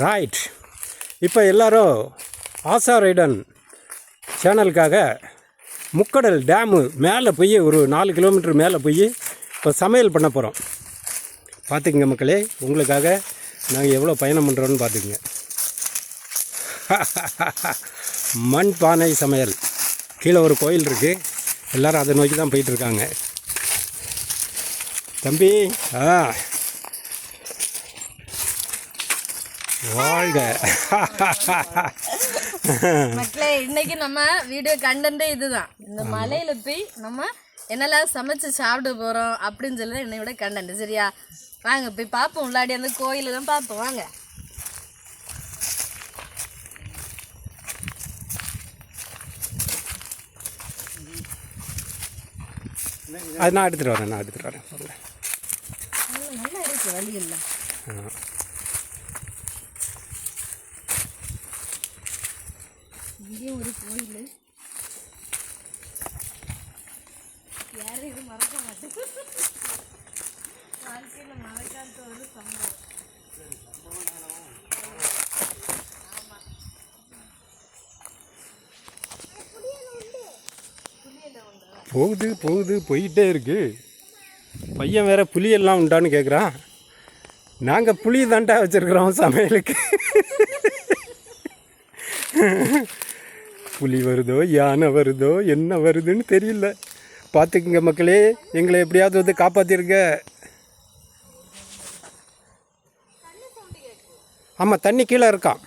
Right. இப்போ எல்லோரும் ஆசா ரைடன் சேனலுக்காக முக்கடல் dam மேலே போய் ஒரு 4 கிலோமீட்டர் மேலே போய் இப்போ சமையல் பண்ண போகிறோம். பார்த்துக்குங்க மக்களே, உங்களுக்காக நாங்கள் எவ்வளோ பயணம் பண்ணுறோன்னு பார்த்துக்குங்க. மண் பானை சமையல். கீழே ஒரு கோயில் இருக்குது, எல்லோரும் அதை நோக்கி தான் போயிட்டுருக்காங்க. தம்பி வாழ்க. மக்களே, இன்னைக்கு நம்ம வீடியோ கண்டென்ட்டே இதுதான். இந்த மலையில போய் நம்ம என்னெல்லாம் சமைச்சு சாப்பிட போறோம் அப்படின்னு சொல்லி என்னையோட கண்டென்ட். சரியா, வாங்க போய் பார்ப்போம். உள்ளாடி அந்த கோயிலெல்லாம் பார்ப்போம் வாங்க. அது நான் எடுத்துகிட்டு வரேன் நல்லா இருக்கு, வழி இல்லை. இங்கே ஒரு கோயில், யாரும் இது மறக்க மாட்டேன். வாழ்க்கையில் மறக்காத ஒரு சம்பவம். போகுது போயிட்டே இருக்கு. பையன் வேற புளியெல்லாம் உண்டான்னு கேட்குறான். நாங்கள் புளி தாண்டா வச்சுருக்குறோம் சமையலுக்கு. புலி வருதோ யானை வருதோ என்ன வருதுன்னு தெரியல. பார்த்துக்குங்க மக்களே, எங்களை எப்படியாவது வந்து காப்பாற்றிருங்க. ஆமாம், தண்ணி கீழே இருக்கான்.